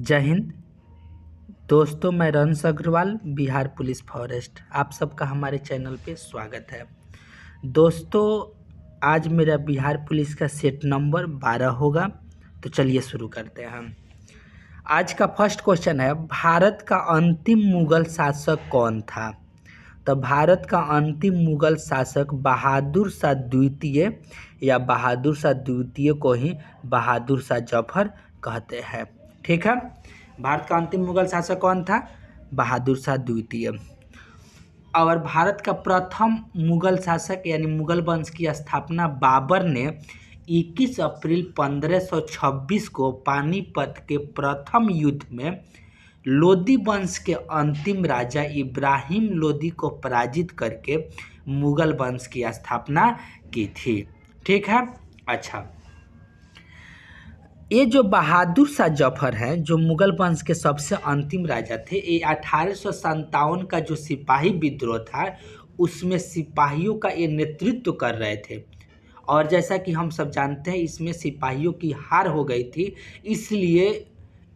जय हिंद दोस्तों, मैं रंस अग्रवाल, बिहार पुलिस फॉरेस्ट। आप सबका हमारे चैनल पे स्वागत है। दोस्तों, आज मेरा बिहार पुलिस का सेट नंबर 12 होगा, तो चलिए शुरू करते हैं हम। आज का फर्स्ट क्वेश्चन है, भारत का अंतिम मुगल शासक कौन था? तो भारत का अंतिम मुगल शासक बहादुर शाह द्वितीय या बहादुर शाह द्वितीय को ही बहादुर शाह जफर कहते हैं। ठीक है, भारत का अंतिम मुगल शासक कौन था? बहादुर शाह द्वितीय। और भारत का प्रथम मुगल शासक यानी मुगल वंश की स्थापना बाबर ने 21 अप्रैल 1526 को पानीपत के प्रथम युद्ध में लोदी वंश के अंतिम राजा इब्राहिम लोदी को पराजित करके मुगल वंश की स्थापना की थी। ठीक है। अच्छा, ये जो बहादुर शाह जफर हैं, जो मुगल वंश के सबसे अंतिम राजा थे, ये 1857 का जो सिपाही विद्रोह था उसमें सिपाहियों का ये नेतृत्व कर रहे थे। और जैसा कि हम सब जानते हैं, इसमें सिपाहियों की हार हो गई थी, इसलिए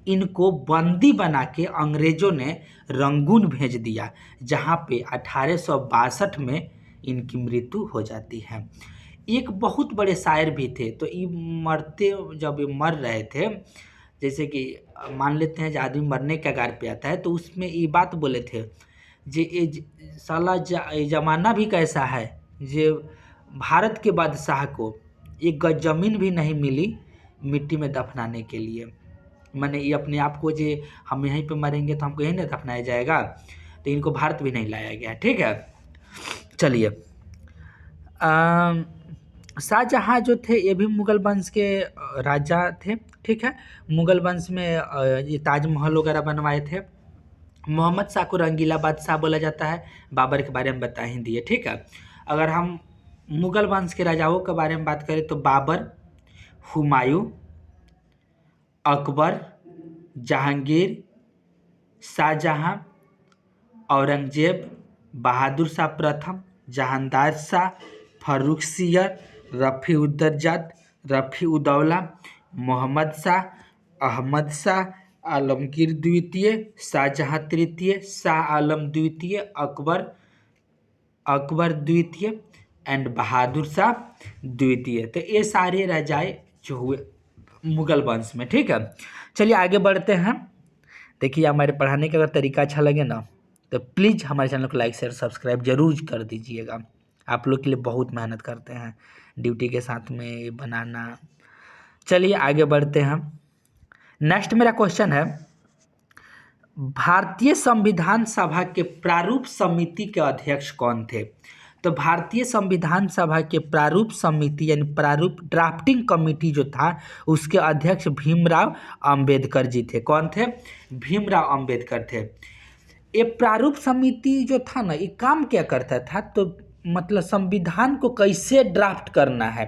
इनको बंदी बना के अंग्रेजों ने रंगून भेज दिया, जहाँ पे 1862 में इनकी मृत्यु हो जाती है। एक बहुत बड़े शायर भी थे, तो ये मरते जब ये मर रहे थे, जैसे कि मान लेते हैं जब आदमी मरने के कगार पे आता है, तो उसमें ये बात बोले थे जे साला ये जमाना भी कैसा है, जे भारत के बादशाह को एक गज जमीन भी नहीं मिली मिट्टी में दफनाने के लिए। मैंने ये अपने आप को जे हम यहीं पे मरेंगे तो हमको यहीं ना दफनाया जाएगा, तो इनको भारत भी नहीं लाया गया। ठीक है, चलिए। शाहजहाँ जो थे ये भी मुगल वंश के राजा थे। ठीक है, मुगल वंश में ये ताजमहल वगैरह बनवाए थे। मोहम्मद शाह को रंगीला बादशाह बोला जाता है, बाबर के बारे में बता ही दिए। ठीक है, अगर हम मुगल वंश के राजाओं के बारे में बात करें तो बाबर, हुमायूं, अकबर, जहांगीर, शाहजहाँ, औरंगजेब, बहादुर शाह प्रथम, जहांदार शाह, फर्रुखसियर, रफ़ी-उद-दर्जात, रफ़ी-उद-दौला, मोहम्मद शाह, अहमद शाह, आलमगीर द्वितीय, शाहजहाँ तृतीय, शाह आलम द्वितीय, अकबर द्वितीय एंड बहादुर शाह द्वितीय। तो ये सारे राजाए जो हुए मुगल वंश में। ठीक है, चलिए आगे बढ़ते हैं। देखिए, हमारे पढ़ाने का अगर तरीका अच्छा लगे ना, तो प्लीज़ हमारे चैनल को लाइक शेयर सब्सक्राइब जरूर कर दीजिएगा। आप लोग के लिए बहुत मेहनत करते हैं ड्यूटी के साथ में बनाना। चलिए आगे बढ़ते हैं। नेक्स्ट मेरा क्वेश्चन है, भारतीय संविधान सभा के प्रारूप समिति के अध्यक्ष कौन थे? तो भारतीय संविधान सभा के प्रारूप समिति यानी प्रारूप ड्राफ्टिंग कमेटी जो था, उसके अध्यक्ष भीमराव अंबेडकर जी थे। कौन थे? भीमराव अंबेडकर थे। ये प्रारूप समिति जो था ना, ये काम क्या करता था? तो मतलब संविधान को कैसे ड्राफ्ट करना है,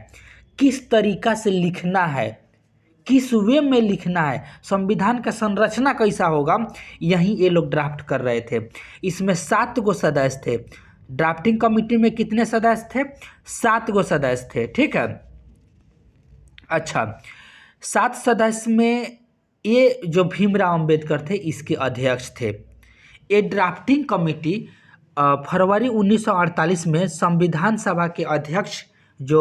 किस तरीका से लिखना है, किस वे में लिखना है, संविधान का संरचना कैसा होगा, यही ये लोग ड्राफ्ट कर रहे थे। इसमें 7 गो सदस्य थे। ड्राफ्टिंग कमेटी में कितने सदस्य थे? 7 गो सदस्य थे। ठीक है, अच्छा, 7 सदस्य में ये जो भीमराव अंबेडकर थे, इसके अध्यक्ष थे। ये ड्राफ्टिंग कमेटी फरवरी 1948 में संविधान सभा के अध्यक्ष जो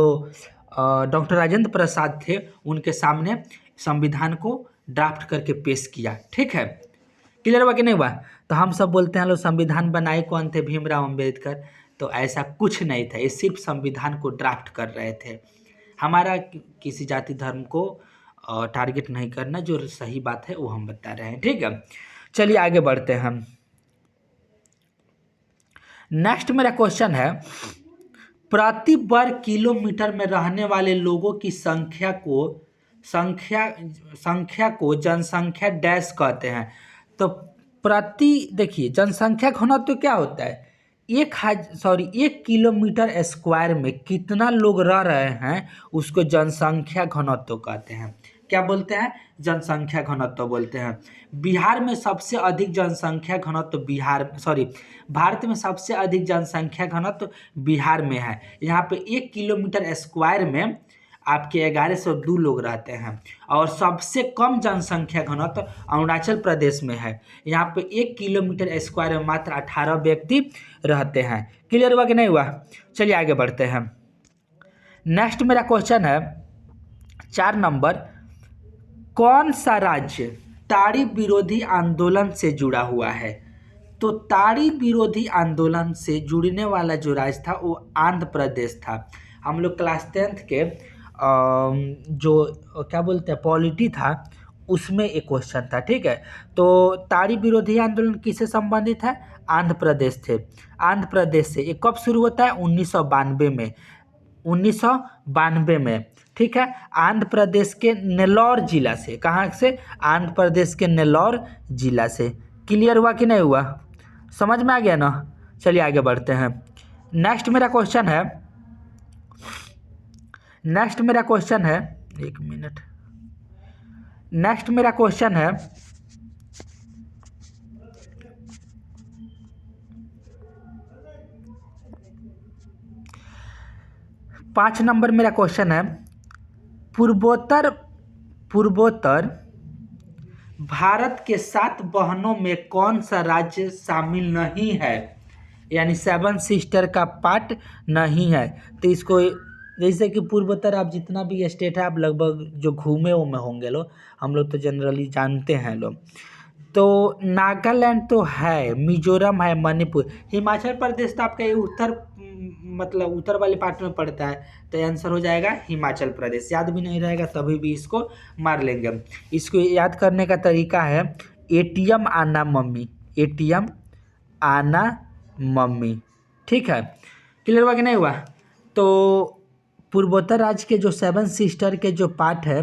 डॉक्टर राजेंद्र प्रसाद थे, उनके सामने संविधान को ड्राफ्ट करके पेश किया। ठीक है, क्लियर हुआ कि नहीं हुआ? तो हम सब बोलते हैं लोग संविधान बनाए कौन थे? भीमराव अंबेडकर। तो ऐसा कुछ नहीं था, ये सिर्फ संविधान को ड्राफ्ट कर रहे थे। हमारा किसी जाति धर्म को टारगेट नहीं करना, जो सही बात है वो हम बता रहे हैं। ठीक है, चलिए आगे बढ़ते हैं हम। नेक्स्ट मेरा क्वेश्चन है, प्रति वर्ग किलोमीटर में रहने वाले लोगों की संख्या को जनसंख्या डैश कहते हैं। तो देखिए, जनसंख्या घनत्व तो क्या होता है? 1 किलोमीटर स्क्वायर में कितना लोग रह रहे हैं, उसको जनसंख्या घनत्व कहते हैं। क्या बोलते हैं? जनसंख्या घनत्व बोलते हैं। बिहार में सबसे अधिक जनसंख्या घनत्व भारत में सबसे अधिक जनसंख्या घनत्व बिहार में है। यहाँ पे 1 किलोमीटर स्क्वायर में आपके 1102 लोग रहते हैं। और सबसे कम जनसंख्या घनत्व अरुणाचल प्रदेश में है। यहाँ पे 1 किलोमीटर स्क्वायर में मात्र 18 व्यक्ति रहते हैं। क्लियर हुआ कि नहीं हुआ? चलिए आगे बढ़ते हैं। नेक्स्ट मेरा क्वेश्चन है 4 नंबर, कौन सा राज्य ताड़ी विरोधी आंदोलन से जुड़ा हुआ है? तो ताड़ी विरोधी आंदोलन से जुड़ने वाला जो राज्य था वो आंध्र प्रदेश था। हम लोग क्लास 10th के जो क्या बोलते हैं पॉलिटी था उसमें एक क्वेश्चन था, ठीक है। तो ताड़ी विरोधी आंदोलन किससे संबंधित है? आंध्र प्रदेश थे। आंध्र प्रदेश से। ये कब शुरू होता है? 1992 में। 1992 में, ठीक है। आंध्र प्रदेश के नेल्लौर जिला से। कहाँ से? आंध्र प्रदेश के नेल्लौर जिला से। क्लियर हुआ कि नहीं हुआ? समझ में आ गया ना? चलिए आगे बढ़ते हैं। नेक्स्ट मेरा क्वेश्चन है एक मिनट। नेक्स्ट मेरा क्वेश्चन है 5 नंबर मेरा क्वेश्चन है, पूर्वोत्तर भारत के 7 बहनों में कौन सा राज्य शामिल नहीं है? यानी 7 सिस्टर का पार्ट नहीं है। तो इसको जैसे कि पूर्वोत्तर आप जितना भी स्टेट है आप लगभग जो घूमे में होंगे लोग, हम लोग तो जनरली जानते हैं लोग। तो नागालैंड तो है, मिजोरम है, मणिपुर। हिमाचल प्रदेश तो आपका ये मतलब उत्तर वाले पार्ट में पड़ता है। तो आंसर हो जाएगा हिमाचल प्रदेश। याद भी नहीं रहेगा तभी भी इसको मार लेंगे। इसको याद करने का तरीका है ATM आना मम्मी, ATM आना मम्मी, ठीक है। क्लियर हुआ कि नहीं हुआ? तो पूर्वोत्तर राज्य के जो 7 सिस्टर के जो पार्ट है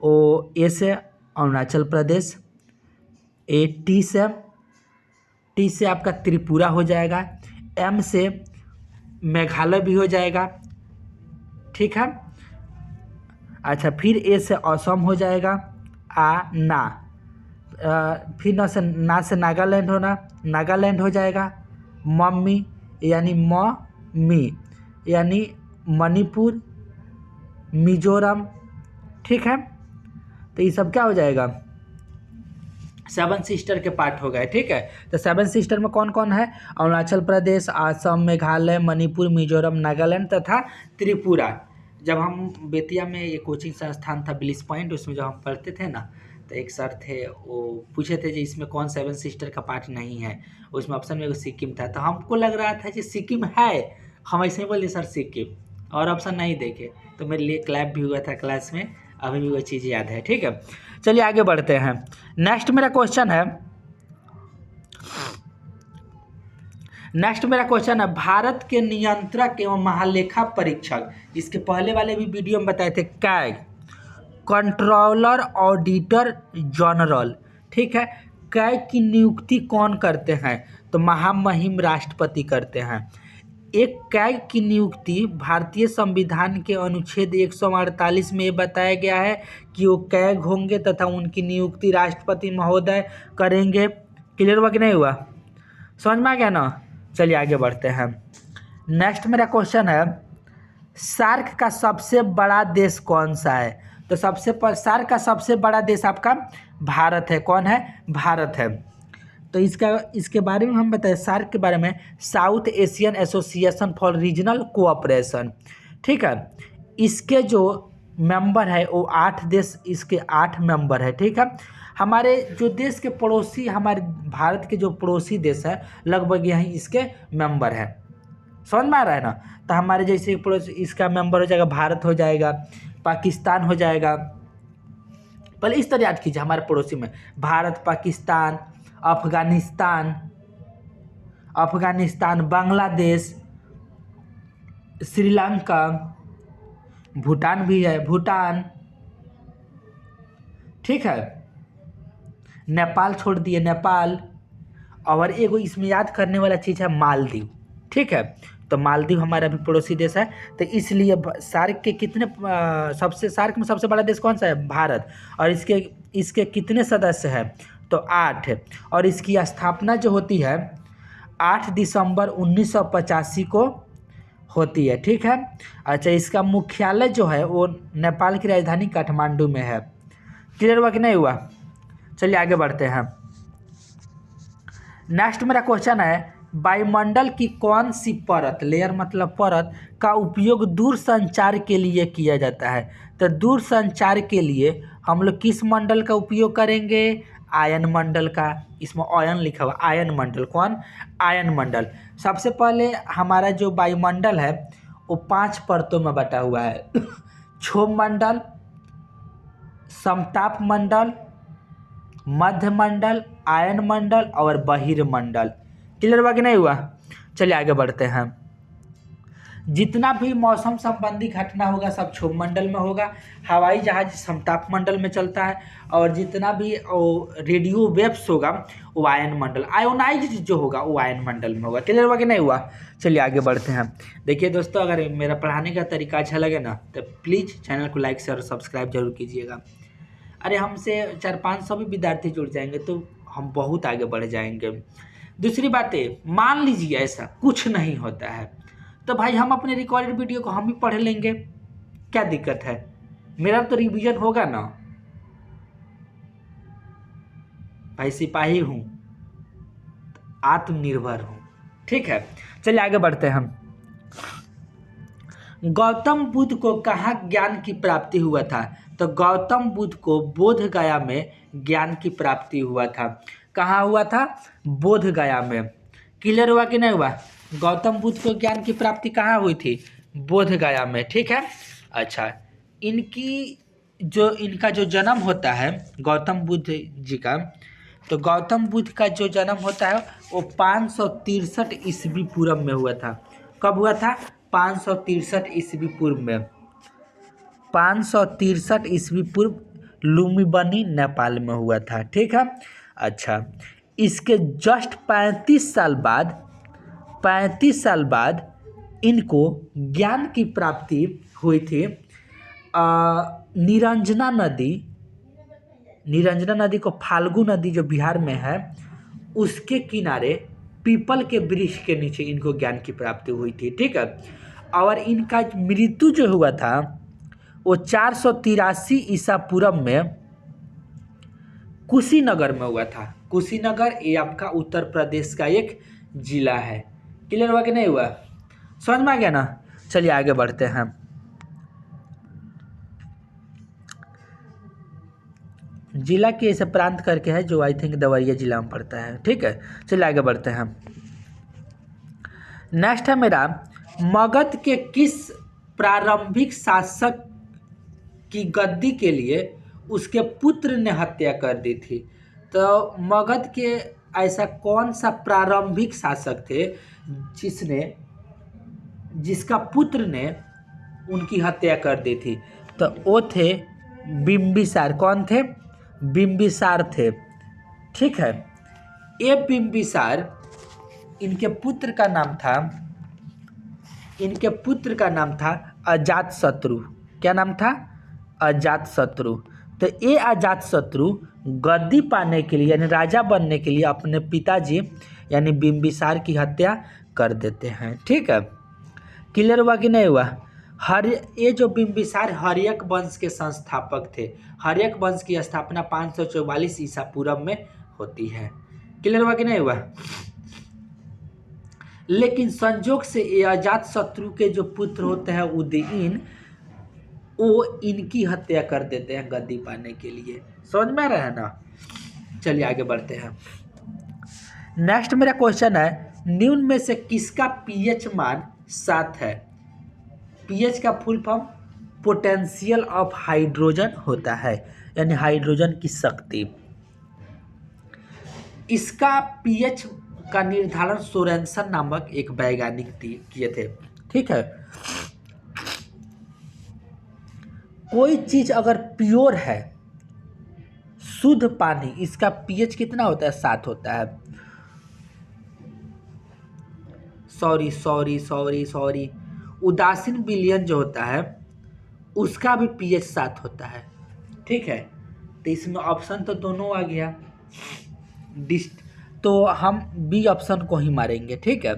वो A से अरुणाचल प्रदेश, टी से आपका त्रिपुरा हो जाएगा, M से मेघालय भी हो जाएगा, ठीक है। अच्छा, फिर A से असम हो जाएगा, फिर ना से नागालैंड हो जाएगा, मम्मी यानी मणिपुर, मिजोरम, ठीक है। तो ये सब क्या हो जाएगा? 7 सिस्टर के पार्ट हो गए, ठीक है। तो 7 सिस्टर में कौन कौन है? अरुणाचल प्रदेश, असम, मेघालय, मणिपुर, मिजोरम, नागालैंड तथा त्रिपुरा। जब हम बेतिया में एक कोचिंग संस्थान था ब्लिस पॉइंट, उसमें जब हम पढ़ते थे ना, तो एक सर थे, वो पूछे थे कि इसमें कौन 7 सिस्टर का पार्ट नहीं है। उसमें ऑप्शन में सिक्किम था। तो हमको लग रहा था कि सिक्किम है, हम ऐसे ही बोले सर सिक्किम, और ऑप्शन नहीं देखे। तो मेरे लिए क्लैप भी हुआ था क्लास में, अभी भी वो चीज़ याद है, ठीक है। चलिए आगे बढ़ते हैं। नेक्स्ट मेरा क्वेश्चन है भारत के नियंत्रक एवं महालेखा परीक्षक, इसके पहले वाले भी वीडियो में बताए थे, कैग, कंट्रोलर ऑडिटर जनरल, ठीक है। कैग की नियुक्ति कौन करते हैं? तो महामहिम राष्ट्रपति करते हैं। एक कैग की नियुक्ति भारतीय संविधान के अनुच्छेद 148 में बताया गया है कि वो कैग होंगे तथा उनकी नियुक्ति राष्ट्रपति महोदय करेंगे। क्लियर हुआ कि नहीं हुआ? समझ में आ गया ना? चलिए आगे बढ़ते हैं। नेक्स्ट मेरा क्वेश्चन है, सार्क का सबसे बड़ा देश कौन सा है? तो सार्क का सबसे बड़ा देश आपका भारत है। कौन है? भारत है। तो इसके बारे में हम बताएं, सार्क के बारे में, south Asian association for regional cooperation, ठीक है। इसके जो मेंबर है वो 8 देश, इसके 8 मेंबर है, ठीक है। हमारे जो देश के पड़ोसी, हमारे भारत के जो पड़ोसी देश है लगभग यही इसके मेंबर है। समझ में आ रहा है ना? तो हमारे जैसे पड़ोसी, इसका मेंबर हो जाएगा भारत, हो जाएगा पाकिस्तान, हो जाएगा। पहले इस तरह याद कीजिए, हमारे पड़ोसी में भारत, पाकिस्तान, अफगानिस्तान, बांग्लादेश, श्रीलंका, भूटान भी है, भूटान, ठीक है। नेपाल छोड़ दिए, नेपाल, और एगो इसमें याद करने वाला चीज़ है मालदीव, ठीक है। तो मालदीव हमारा भी पड़ोसी देश है। तो इसलिए सार्क के सार्क में सबसे बड़ा देश कौन सा है? भारत। और इसके कितने सदस्य हैं? तो 8। और इसकी स्थापना जो होती है 8 दिसंबर 1985 को होती है। ठीक है। अच्छा, इसका मुख्यालय जो है वो नेपाल की राजधानी काठमांडू में है। क्लियर हुआ कि नहीं हुआ? चलिए आगे बढ़ते हैं। नेक्स्ट मेरा क्वेश्चन है, वायुमंडल की कौन सी परत, लेयर मतलब परत, का उपयोग दूर संचार के लिए किया जाता है? तो दूर संचार के लिए हम लोग किस मंडल का उपयोग करेंगे? आयन मंडल का। इसमें आयन लिखा हुआ, आयन मंडल। कौन? आयन मंडल। सबसे पहले हमारा जो वायुमंडल है वो 5 परतों में बटा हुआ है। क्षोभ मंडल, समताप मंडल, मध्य मंडल, आयन मंडल और बहिर्मंडल। क्लियर हुआ कि नहीं हुआ? चलिए आगे बढ़ते हैं। जितना भी मौसम संबंधी घटना होगा सब क्षोभ मंडल में होगा। हवाई जहाज समताप मंडल में चलता है, और जितना भी रेडियो वेव्स होगा वो आयन मंडल, आयोनाइज्ड जो होगा वो आयन मंडल में होगा। क्लियर हुआ कि नहीं हुआ? चलिए आगे बढ़ते हैं। देखिए दोस्तों, अगर मेरा पढ़ाने का तरीका अच्छा लगे ना तो प्लीज़ चैनल को लाइक शेयर और सब्सक्राइब जरूर कीजिएगा। अरे हमसे 400-500 भी विद्यार्थी जुड़ जाएंगे तो हम बहुत आगे बढ़ जाएंगे। दूसरी बात है, मान लीजिए ऐसा कुछ नहीं होता है तो भाई हम अपने रिकॉर्डेड वीडियो को हम ही पढ़ लेंगे, क्या दिक्कत है? मेरा तो रिवीजन होगा ना। भाई सिपाही हूँ, आत्मनिर्भर हूँ। ठीक है। चलिए आगे बढ़ते हैं हम। गौतम बुद्ध को कहाँ ज्ञान की प्राप्ति हुआ था? तो गौतम बुद्ध को बोध गया में ज्ञान की प्राप्ति हुआ था। कहाँ हुआ था? बोध गया में। क्लियर हुआ कि नहीं हुआ? गौतम बुद्ध को ज्ञान की प्राप्ति कहाँ हुई थी? बोध गया में। ठीक है। अच्छा, इनका जो जन्म होता है गौतम बुद्ध जी का, तो गौतम बुद्ध का जो जन्म होता है वो 563 ईस्वी पूर्व में हुआ था। कब हुआ था? 563 ईस्वी पूर्व में। 563 ईस्वी पूर्व लुम्बिनी नेपाल में हुआ था। ठीक है। अच्छा, इसके जस्ट 35 साल बाद इनको ज्ञान की प्राप्ति हुई थी। निरंजना नदी को फाल्गु नदी जो बिहार में है उसके किनारे पीपल के वृक्ष के नीचे इनको ज्ञान की प्राप्ति हुई थी। ठीक है। और इनका मृत्यु जो हुआ था वो 483 ईसा पूर्व में कुशीनगर में हुआ था। कुशीनगर ये आपका उत्तर प्रदेश का एक जिला है। क्लियर हुआ कि नहीं हुआ? समझ में आ गया ना? चलिए आगे बढ़ते हैं। जिला के ऐसे प्रांत करके है जो आई थिंक देवरिया जिला में पड़ता है। ठीक है। चलिए आगे बढ़ते हैं। नेक्स्ट है मेरा, मगध के किस प्रारंभिक शासक की गद्दी के लिए उसके पुत्र ने हत्या कर दी थी? तो मगध के ऐसा कौन सा प्रारंभिक शासक थे जिसका पुत्र ने उनकी हत्या कर दी थी? तो वो थे बिम्बिसार। कौन थे? बिम्बिसार थे। ठीक है। ये बिम्बिसार, इनके पुत्र का नाम था अजातशत्रु। क्या नाम था? अजातशत्रु। तो ये अजातशत्रु गद्दी पाने के लिए यानी राजा बनने के लिए अपने पिताजी यानी बिम्बिसार की हत्या कर देते हैं। ठीक है। क्लियर हुआ कि नहीं हुआ? ये जो बिम्बिसार हर्यक वंश के संस्थापक थे। हर्यक वंश की स्थापना 544 ईसा पूर्व में होती है। क्लियर हुआ कि नहीं हुआ? लेकिन संजोग से ये अजातशत्रु के जो पुत्र होते हैं उदयीन, वो इनकी हत्या कर देते हैं गद्दी पाने के लिए। समझ में आ रहा है ना? चलिए आगे बढ़ते हैं। नेक्स्ट मेरा क्वेश्चन है, निम्न में से किसका पीएच मान 7 है? पीएच का full form potential of hydrogen होता है, यानी हाइड्रोजन की शक्ति। इसका पीएच का निर्धारण सोरेनसन नामक एक वैज्ञानिक किए थे। ठीक है। कोई चीज अगर प्योर है, शुद्ध पानी, इसका पीएच कितना होता है? 7 होता है। सॉरी, उदासीन विलयन जो होता है उसका भी पीएच 7 होता है। ठीक है। तो इसमें ऑप्शन तो दोनों आ गया, तो हम बी ऑप्शन को ही मारेंगे। ठीक है।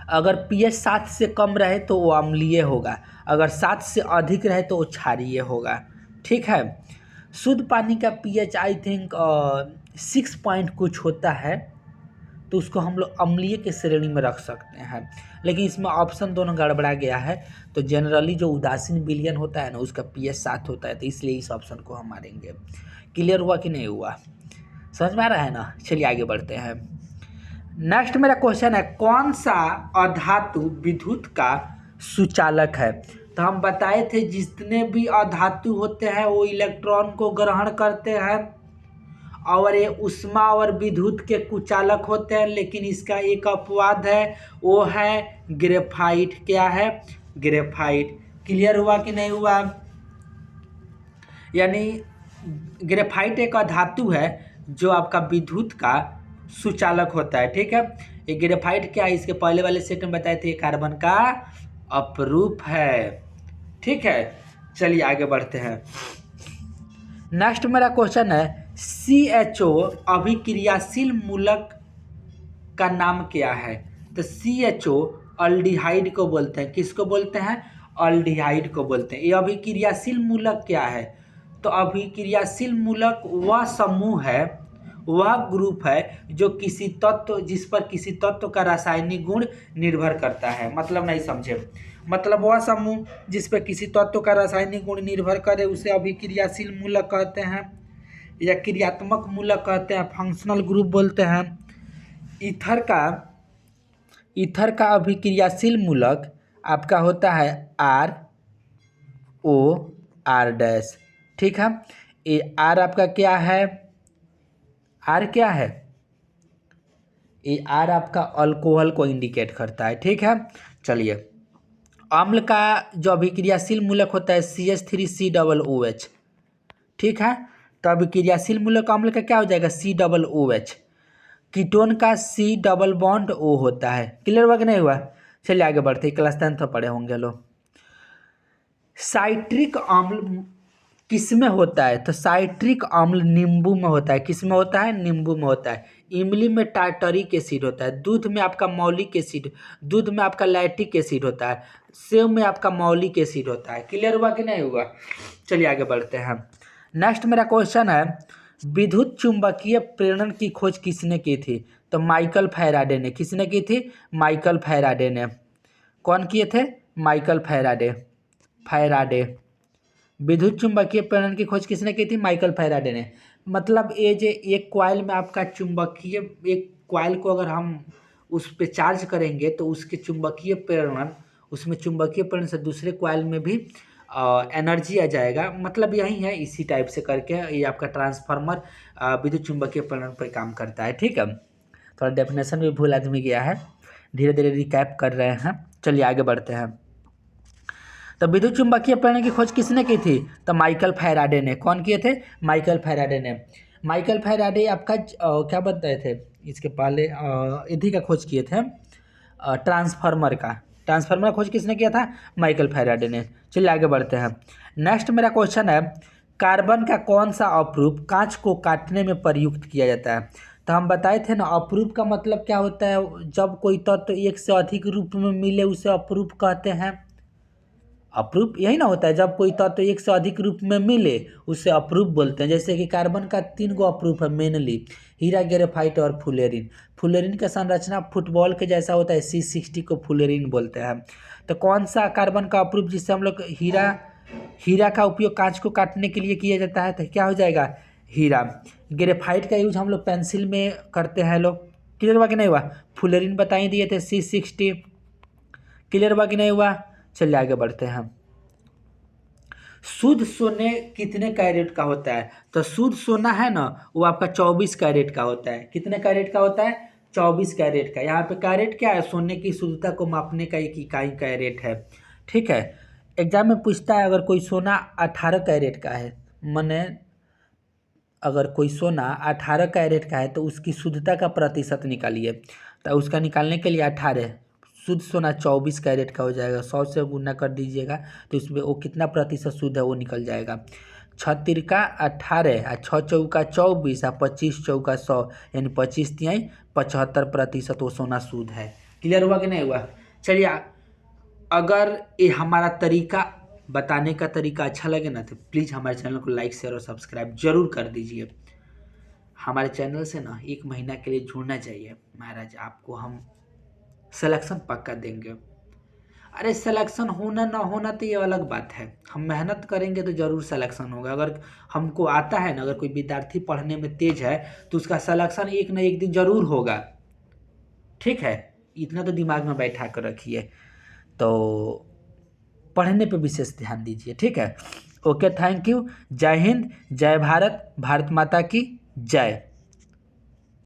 अगर pH 7 से कम रहे तो वो अम्लीय होगा, अगर 7 से अधिक रहे तो वो क्षारीय होगा। ठीक है। शुद्ध पानी का pH आई थिंक 6 पॉइंट कुछ होता है, तो उसको हम लोग अम्लीय के श्रेणी में रख सकते हैं, लेकिन इसमें ऑप्शन दोनों गड़बड़ा गया है। तो जनरली जो उदासीन विलयन होता है ना, उसका pH 7 होता है, तो इसलिए इस ऑप्शन को हम मारेंगे। क्लियर हुआ कि नहीं हुआ? समझ में आ रहा है ना? चलिए आगे बढ़ते हैं। नेक्स्ट मेरा क्वेश्चन है, कौन सा अधातु विद्युत का सुचालक है? तो हम बताए थे जितने भी अधातु होते हैं वो इलेक्ट्रॉन को ग्रहण करते हैं और ये उष्मा और विद्युत के कुचालक होते हैं, लेकिन इसका एक अपवाद है, वो है ग्रेफाइट। क्या है? ग्रेफाइट। क्लियर हुआ कि नहीं हुआ? यानी ग्रेफाइट एक अधातु है जो आपका विद्युत का सुचालक होता है। ठीक है। ये ग्रेफाइट क्या है? इसके पहले वाले सेट में बताए थे, कार्बन का अपरूप है। ठीक है। चलिए आगे बढ़ते हैं। नेक्स्ट मेरा क्वेश्चन है, CHO अभिक्रियाशील मूलक का नाम क्या है? तो CHO अल्डिहाइड को बोलते हैं। किसको बोलते हैं? अल्डिहाइड को बोलते हैं। ये अभिक्रियाशील मूलक क्या है? तो अभिक्रियाशील मूलक वह समूह है, वह ग्रुप है जो किसी तत्व, जिस पर किसी तत्व का रासायनिक गुण निर्भर करता है। मतलब नहीं समझे? मतलब वह समूह जिस पर किसी तत्व का रासायनिक गुण निर्भर करे उसे अभिक्रियाशील मूलक कहते हैं, या क्रियात्मक मूलक कहते हैं, फंक्शनल ग्रुप बोलते हैं। ईथर का अभिक्रियाशील मूलक आपका होता है ROR-। ठीक है। ये R आपका क्या है? R क्या है? ये R आपका अल्कोहल को इंडिकेट करता है। ठीक है। चलिए, अम्ल का जो अभिक्रियाशील मूलक होता है CH3COOH। ठीक है। तो अभिक्रियाशील मूलक अम्ल का क्या हो जाएगा? COOH। कीटोन का C डबल बॉन्ड O होता है। क्लियर हुआ कि नहीं हुआ? चलिए आगे बढ़ते हैं, क्लास 10 तो पढ़े होंगे लोग। साइट्रिक अम्ल किस में होता है? तो साइट्रिक अम्ल नींबू में होता है। किस में होता है? नींबू में होता है। इमली में टार्टरिक एसिड होता है। दूध में आपका मौलिक एसिड, दूध में आपका लैक्टिक एसिड होता है। सेव में आपका मौलिक एसिड होता है। क्लियर हुआ कि नहीं हुआ? चलिए आगे बढ़ते हैं। नेक्स्ट मेरा क्वेश्चन है, विद्युत चुंबकीय प्रेरण की खोज किसने की थी? तो माइकल फैराडे ने। किसने की थी? माइकल फैराडे ने। कौन किए थे? Michael Faraday. विद्युत चुंबकीय प्रेरण की खोज किसने की थी? माइकल फैराडे ने। मतलब ये जो एक कॉइल में आपका चुंबकीय, एक कॉइल को अगर हम उस पे चार्ज करेंगे तो उसके चुंबकीय प्रेरण, उसमें चुंबकीय प्रेरण से दूसरे कॉइल में भी एनर्जी आ जाएगा। मतलब यही है, इसी टाइप से करके ये आपका ट्रांसफार्मर विद्युत चुंबकीय प्रेरण पर काम करता है। ठीक है। थोड़ा डेफिनेशन भी भूल आदमी गया है, धीरे धीरे रिकैप कर रहे हैं। चलिए आगे बढ़ते हैं। तो विद्युत चुंबकीय प्रेरण की खोज किसने की थी? तो माइकल फैराडे ने। कौन किए थे? माइकल फैराडे ने। माइकल फैराडे आपका क्या बताए थे इसके पहले? इसी का खोज किए थे, ट्रांसफार्मर का खोज किसने किया था? माइकल फैराडे ने। चलिए आगे बढ़ते हैं। नेक्स्ट मेरा क्वेश्चन है, कार्बन का कौन सा अपरूप कांच को काटने में प्रयुक्त किया जाता है? तो हम बताए थे ना, अपरूप का मतलब क्या होता है? जब कोई तत्व एक से अधिक रूप में मिले उसे अपरूप कहते हैं। अपरूप यही ना होता है, जब कोई तत्व एक से अधिक रूप में मिले उसे अपरूप बोलते हैं। जैसे कि कार्बन का 3 गो अपरूप है मेनली, हीरा, ग्रेफाइट और फुलेरिन। फुलेरिन का संरचना फुटबॉल के जैसा होता है, C60 को फुलेरिन बोलते हैं। तो कौन सा कार्बन का अपरूप जिससे हम लोग हीरा का उपयोग कांच को काटने के लिए किया जाता है, तो क्या हो जाएगा? हीरा। ग्रेफाइट का यूज हम लोग पेंसिल में करते हैं लोग। क्लियर हुआ कि नहीं हुआ? फुलेरिन बता ही दिए थे, C60। क्लियर हुआ कि नहीं हुआ? चलिए आगे बढ़ते हैं। शुद्ध सोने कितने कैरेट का होता है? तो शुद्ध सोना है ना, वो आपका 24 कैरेट का होता है। कितने कैरेट का होता है? 24 कैरेट का। यहाँ पे कैरेट क्या है? सोने की शुद्धता को मापने का एक इकाई कैरेट है। ठीक है। एग्जाम में पूछता है, अगर कोई सोना 18 कैरेट का है, माने अगर कोई सोना 18 कैरेट का है तो उसकी शुद्धता का प्रतिशत निकालिए। तो उसका निकालने के लिए 18, शुद्ध सोना 24 कैरेट का हो जाएगा। 100 से गुना कर दीजिएगा तो इसमें वो कितना प्रतिशत शुद्ध है वो निकल जाएगा। 6 तिरका 18, 6 चौका 24, 25 चौका 100, यानी 25 तिहाई 75% वो सोना शुद्ध है। क्लियर हुआ कि नहीं हुआ? चलिए, अगर ये हमारा तरीका बताने का तरीका अच्छा लगे ना तो प्लीज़ हमारे चैनल को लाइक शेयर और सब्सक्राइब जरूर कर दीजिए। हमारे चैनल से ना 1 महीना के लिए जुड़ना चाहिए महाराज, आपको हम सिलेक्शन पक्का देंगे। अरे सिलेक्शन होना ना होना तो ये अलग बात है, हम मेहनत करेंगे तो ज़रूर सिलेक्शन होगा। अगर हमको आता है ना, अगर कोई विद्यार्थी पढ़ने में तेज है तो उसका सिलेक्शन एक ना एक दिन ज़रूर होगा। ठीक है, इतना तो दिमाग में बैठा कर रखिए। तो पढ़ने पे विशेष ध्यान दीजिए, ठीक है। Okay, thank you. जय हिंद, जय भारत, भारत माता की जय।